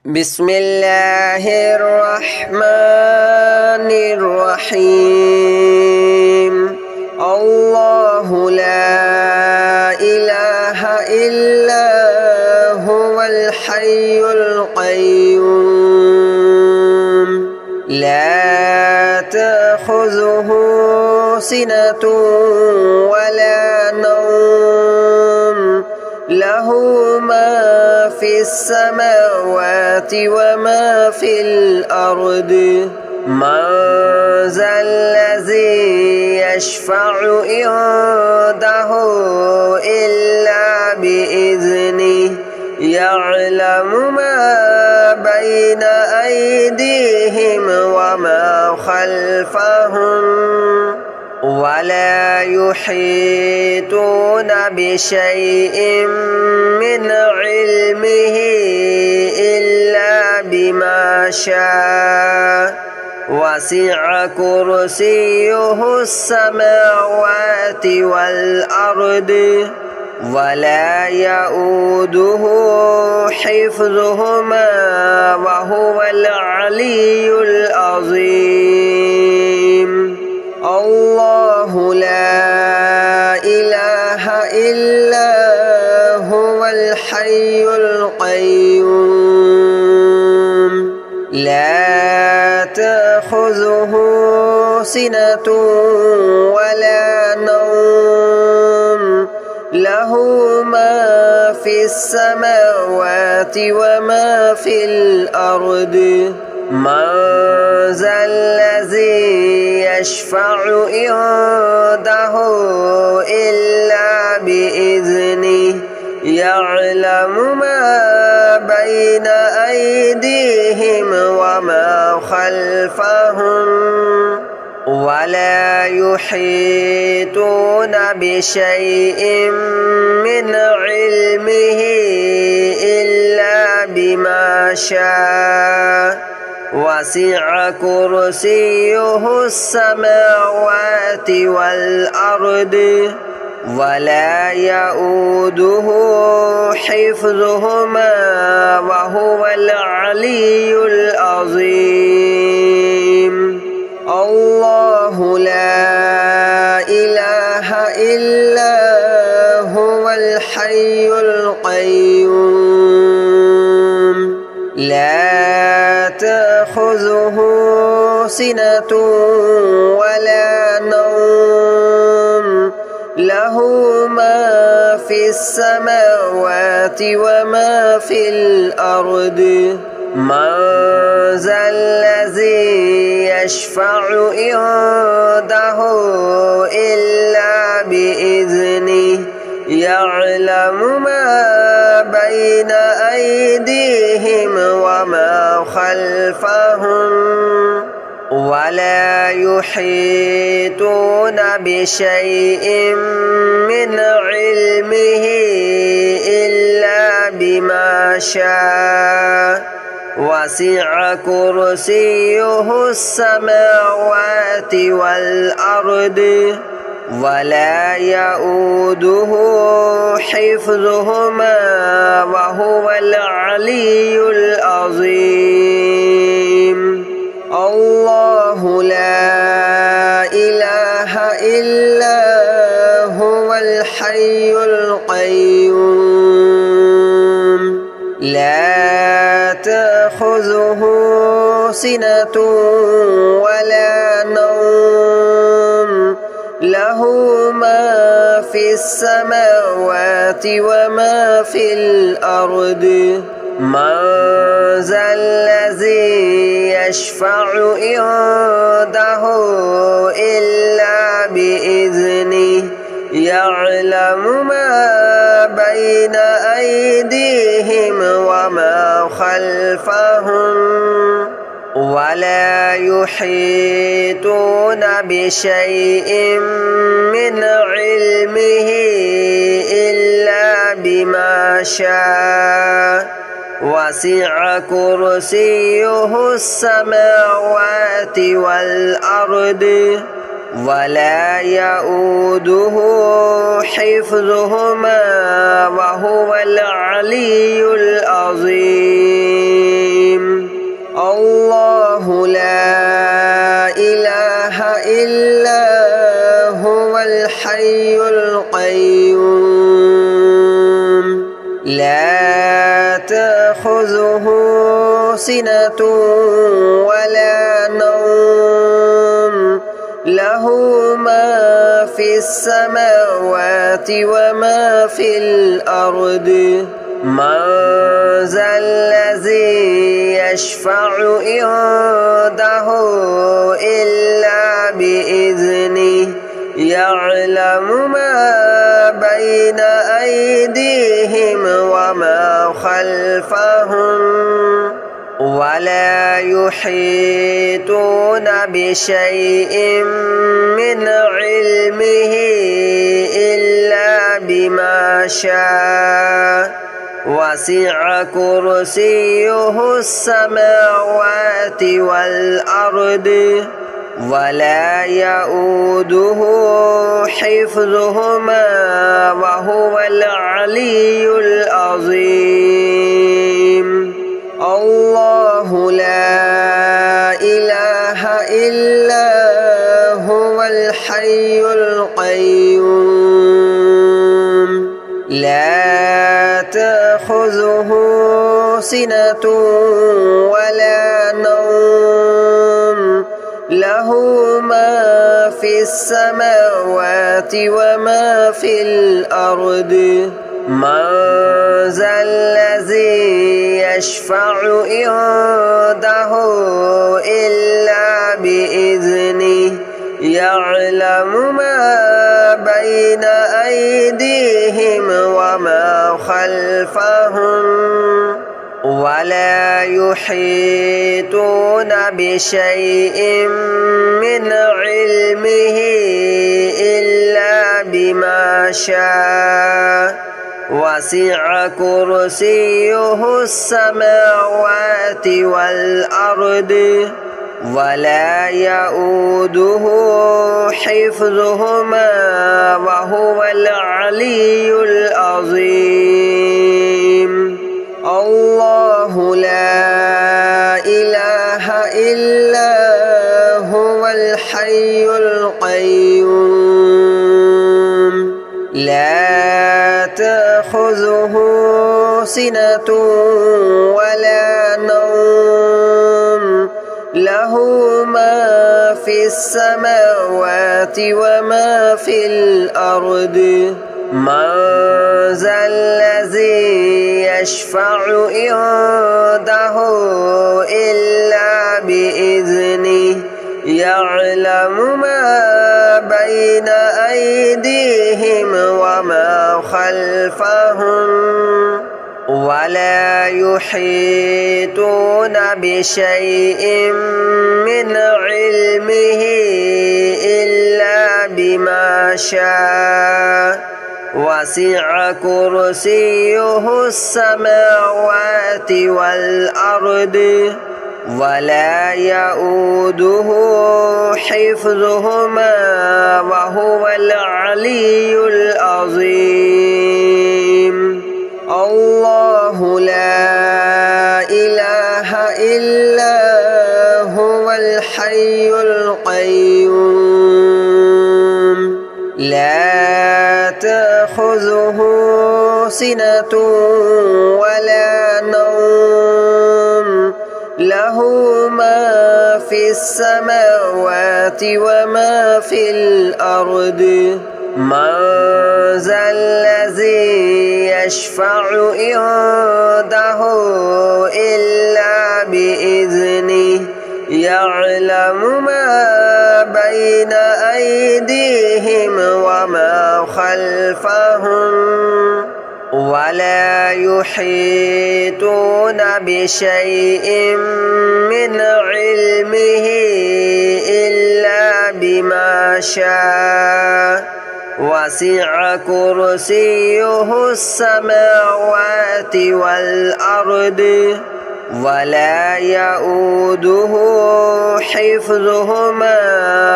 بسم الله الرحمن الرحيم الله لا إله إلا هو الحي القيوم لا تأخذه سنة ولا نوم له ما في السماوات وما في الأرض من ذا الذي يشفع عنده إلا بإذنه يعلم ما بين أيديهم وما خلفهم ولا يحيطون بشيء من علمه إلا بما شاء وسع كرسيه السماوات والأرض ولا يؤوده حفظهما وهو العلي العظيم الله لا إله إلا هو الحي القيوم لا تأخذه سنة ولا نوم له ما في السماوات وما في الأرض من ذا الذي يشفع عنده إلا بإذنه يعلم ما بين أيديهم وما خلفهم ولا يحيطون بشيء من علمه إلا بما شاء وسع كرسيه السماوات والأرض ولا يؤوده حفظهما وهو العلي العظيم الله لا إله إلا هو الحي القيوم لا تأخذه سنة ولا نوم له ما في السماوات وما في الأرض من ذا الذي يشفع عنده إلا بإذنه يعلم ما بين أيديهم وما خلفهم ولا يحيطون بشيء من علمه إلا بما شاء وسع كرسيه السماوات والأرض ولا يؤوده حفظهما وهو العلي العظيم الله لا إله إلا هو الحي القيوم لا تأخذه سنة ولا نوم له ما في السماوات وما في الأرض من ذا الذي يشفع عنده إلا بإذنه يعلم ما بين أيديهم وما خلفهم ولا يحيطون بشيء من علمه إلا بما شاء وسع كرسيه السماوات والأرض ولا يؤوده حفظهما وهو العلي العظيم. تأخذه سنة ولا نوم له ما في السماوات وما في الأرض من ذا الذي يشفع عنده إلا بإذنه يعلم ما بين أيديهم وما خلفهم ولا يحيطون بشيء من علمه إلا بما شاء وسع كرسيه السماوات والأرض ولا يؤوده حفظهما وهو العلي العظيم الله لا إله إلا هو الحي القيوم لا تأخذه سنة ولا نوم له ما في السماوات وما في الأرض من ذا الذي يشفع عنده إلا بإذنه يعلم ما بين أيديهم وما خلفهم ولا يحيطون بشيء من علمه إلا بما شاء وسع كرسيه السماوات والأرض ولا يؤوده حفظهما وهو العلي العظيم الله لا إله إلا هو الحي القيوم لا تأخذه سنة ولا نوم له ما في السماوات وما في الأرض من ذا الذي يشفع عنده إلا بإذنه يعلم ما بين أيديهم وما خلفهم ولا يحيطون بشيء من علمه إلا بما شاء وسع كرسيه السماوات والأرض ولا يؤوده حفظهما وهو العلي العظيم الله لا إله إلا هو الحي القيوم لا تأخذه سنة ولا نوم له ما في السماوات وما في الأرض من ذا الذي يشفع عنده إلا بإذنه يعلم ما بين أيديهم وما خلفهم ولا يحيطون بشيء من علمه إلا بما شاء وسع كرسيه السماوات والأرض ولا يؤوده حفظهما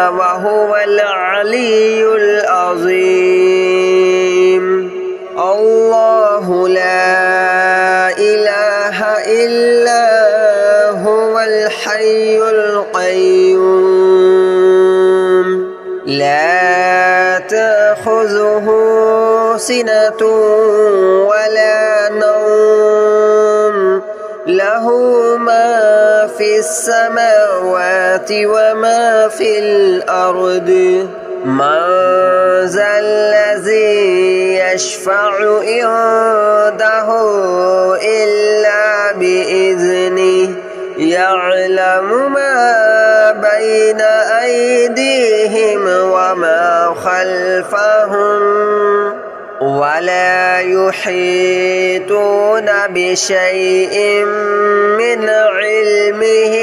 وهو العلي العظيم الله لا إله إلا هو الحي القيوم لا تأخذه سنة ولا نوم له له ما في السماوات وما في الأرض من ذا الذي يشفع عنده إلا بإذنه يعلم ما بين أيديهم وما خلفهم ولا يحيطون بشيء من علمه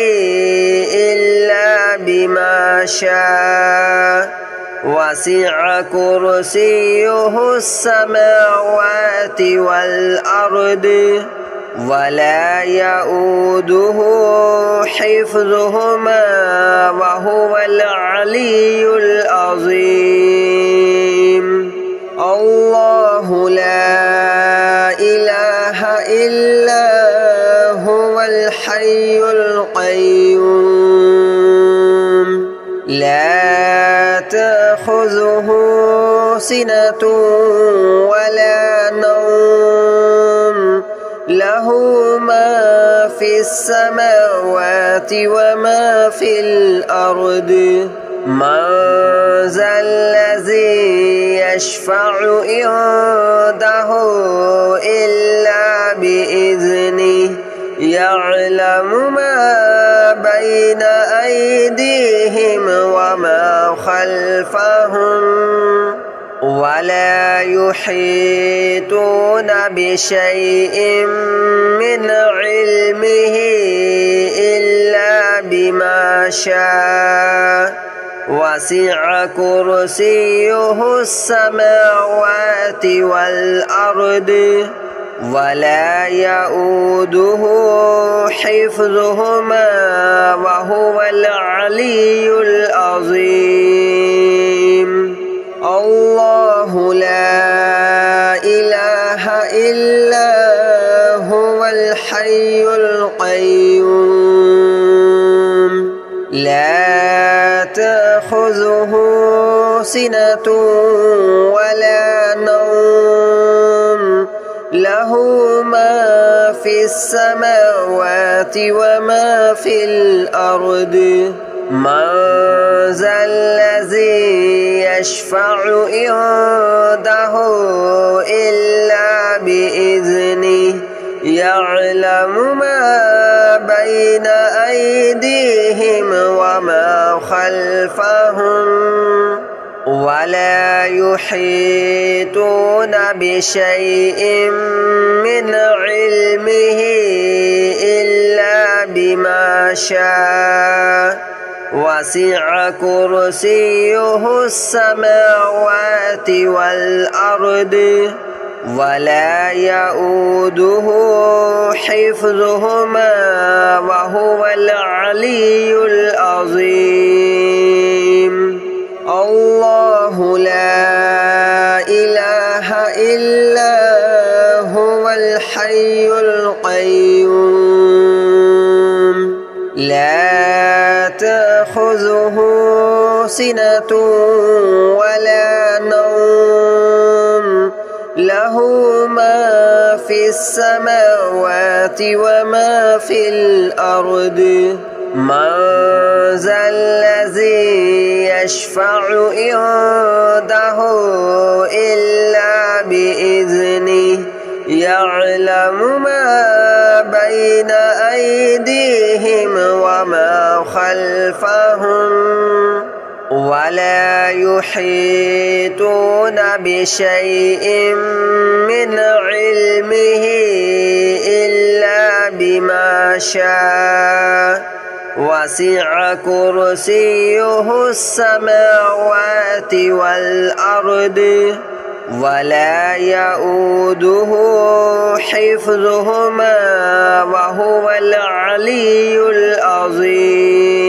إلا بما شاء وسع كرسيه السماوات والأرض ولا يؤوده حفظهما وهو العلي العظيم الله لا إله إلا هو الحي القيوم لا تأخذه سنة ولا نوم له ما في السماوات وما في الأرض من ذا الذي يشفع عنده إلا بإذنه يعلم ما بين أيديهم وما خلفهم ولا يحيطون بشيء من علمه إلا بما شاء وسع كرسيه السماوات والأرض ولا يؤوده حفظهما وهو العلي العظيم الله لا إله إلا هو الحي القيوم لا تأخذه سنة ولا نوم له ما في السماوات وما في الأرض من ذا الذي يشفع عنده إلا بإذنه يعلم ما بين أيديهم وما خلفهم ولا يحيطون بشيء من علمه إلا بما شاء وسع كرسيه السماوات والأرض ولا يؤوده حفظهما وهو العلي العظيم الله لا إله إلا هو الحي القيوم لا تأخذه سنة ولا نوم له ما في السماوات وما في الأرض من ذا الذي يشفع عنده إلا بإذنه يعلم ما بين أيديهم وما خلفهم ولا يحيطون بشيء من علمه إلا بما شاء وسع كرسيه السماوات والأرض ولا يؤوده حفظهما وهو العلي العظيم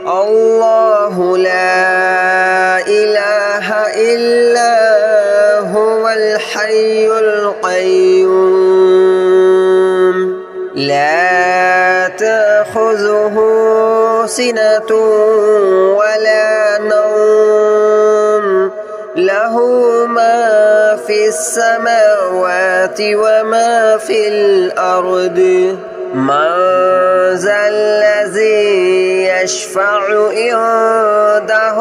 الله لا إله إلا هو الحي القيوم لا تأخذه سنة ولا نوم له له ما في السماوات وما في الأرض من ذا الذي يشفع عنده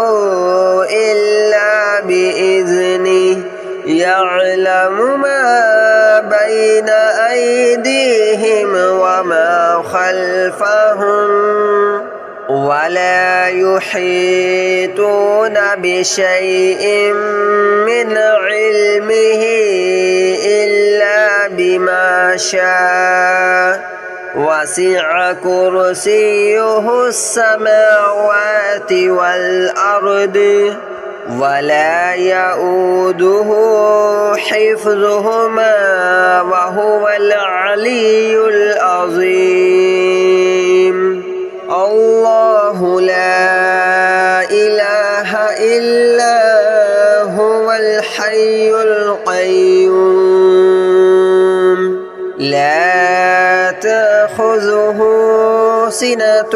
إلا بإذنه يعلم ما بين أيديهم وما خلفهم ولا يحيطون بشيء من علمه إلا بما شاء وسع كرسيه السماوات والأرض ولا يؤوده حفظهما وهو العلي العظيم الله لا إله إلا هو الحي القيوم لا تأخذه سنة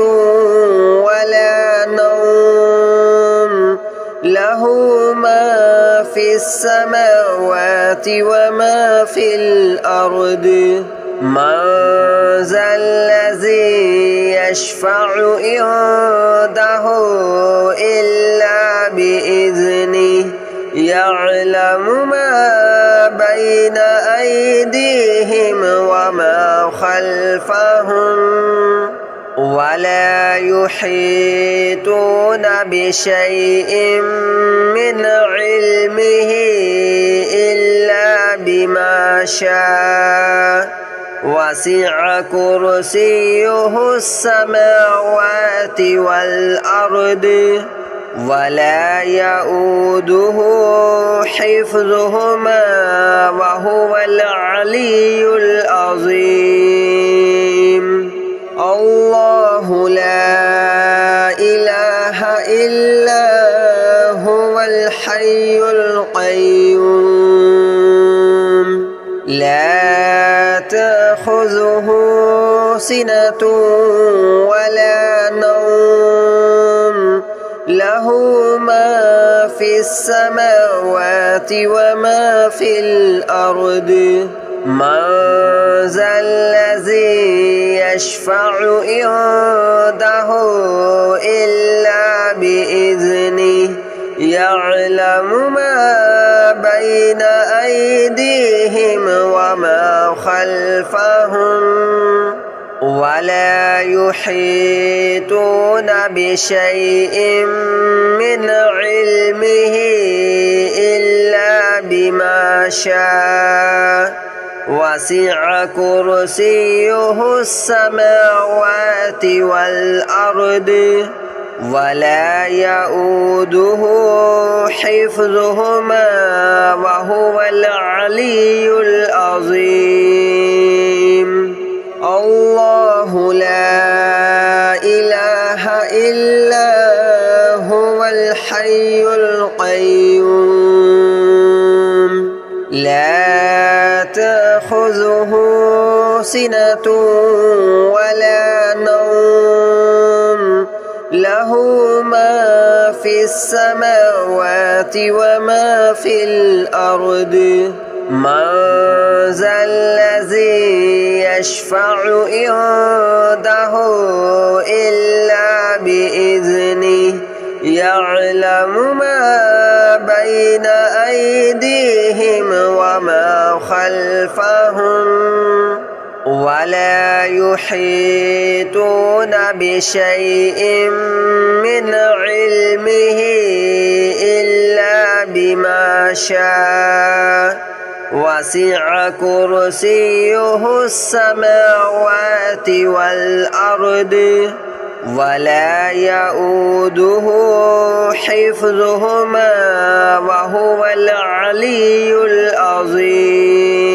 ولا نوم له ما في السماوات وما في الأرض من ذا الذي يشفع عنده إلا بإذنه يعلم ما بين أيديهم وما خلفهم ولا يحيطون بشيء من علمه إلا بما شاء وسع كرسيه السماوات والأرض ولا يؤوده حفظهما وهو العلي العظيم الله لا إله إلا هو الحي القيوم لا تأخذه سنة ولا نوم له ما في السماوات وما في الأرض من ذا الذي يشفع عنده إلا بإذنه يعلم ما بين أيديهم وما خلفهم ولا يحيطون بشيء من علمه إلا بما شاء وسع كرسيه السماوات والأرض ولا يؤوده حفظهما وهو العلي العظيم الله لا إله إلا هو الحي القيوم لا تأخذه سنة ولا نوم له ما في السماوات وما في الأرض من ذا الذي يشفع عنده إلا بإذنه يعلم ما بين أيديهم وما خلفهم ولا يحيطون بشيء من علمه إلا بما شاء وسع كرسيه السماوات والأرض ولا يؤوده حفظهما وهو العلي العظيم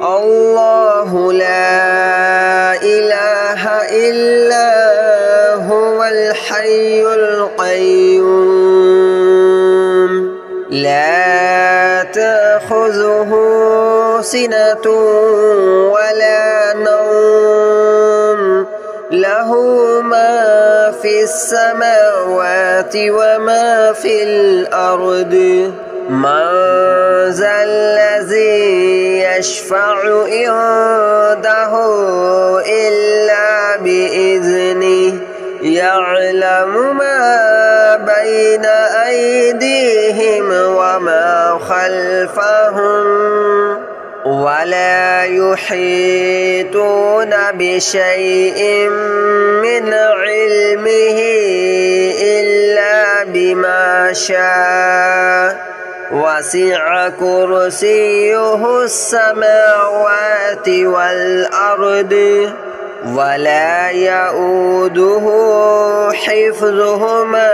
الله لا إله إلا هو الحي القيوم لا تأخذه سنة ولا نوم له ما في السماوات وما في الأرض من ذا الذي يشفع عنده إلا بإذنه يعلم ما بين أيديهم وما خلفهم ولا يحيطون بشيء من علمه إلا بما شاء وسع كرسيه السماوات والأرض ولا يؤوده حفظهما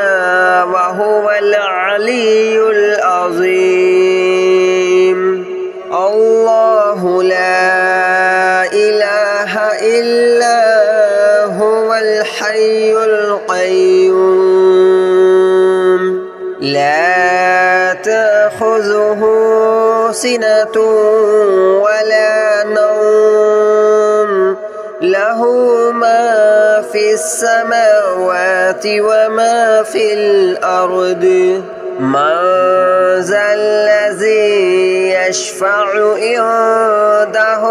وهو العلي العظيم الله لا إله إلا هو الحي القيوم لا تأخذه سنة ولا نوم له ما في السماوات وما في الأرض من ذا الذي يشفع عنده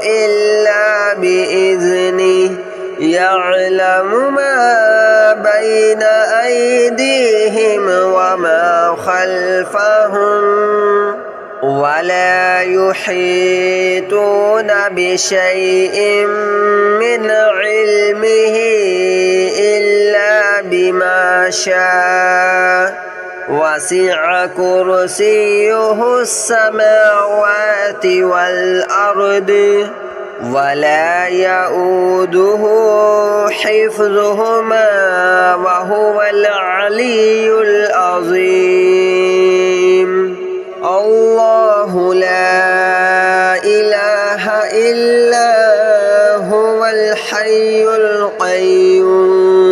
إلا بإذنه يعلم ما بين أيديهم وما خلفهم ولا يحيطون بشيء من علمه إلا بما شاء وسع كرسيه السماوات والأرض ولا يؤوده حفظهما وهو العلي العظيم الله لا إله إلا هو الحي القيوم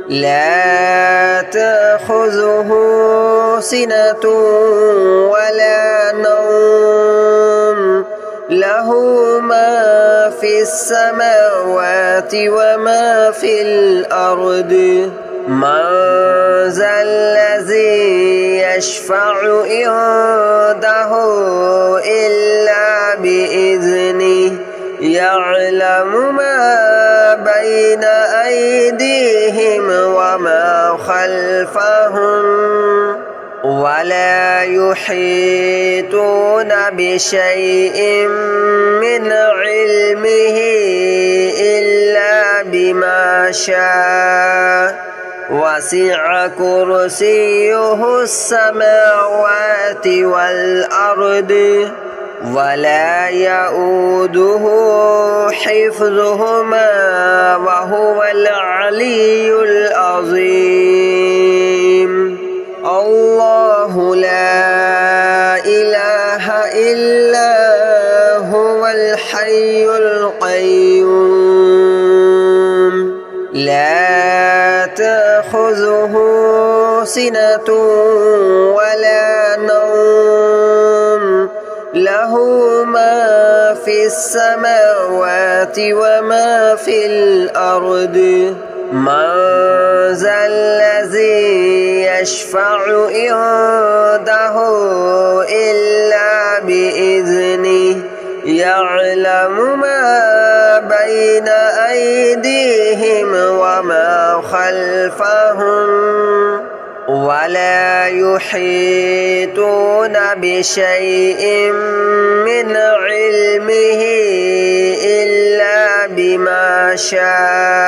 لا تأخذه سنة ولا نوم له ما في السماوات وما في الأرض من ذا الذي يشفع عنده إلا بإذنه يعلم ما بين أيديهم وما خلفهم ولا يحيطون بشيء من علمه إلا بما شاء وسع كرسيه السماوات والأرض ولا يؤوده حفظهما وهو العلي العظيم الله لا إله إلا هو الحي القيوم لا تأخذه سنة ولا نوم له ما في السماوات وما في الأرض من ذا الذي يشفع عنده إلا بإذنه يعلم ما بين أيديهم وما خلفهم ولا يحيطون بشيء من علمه إلا بما شاء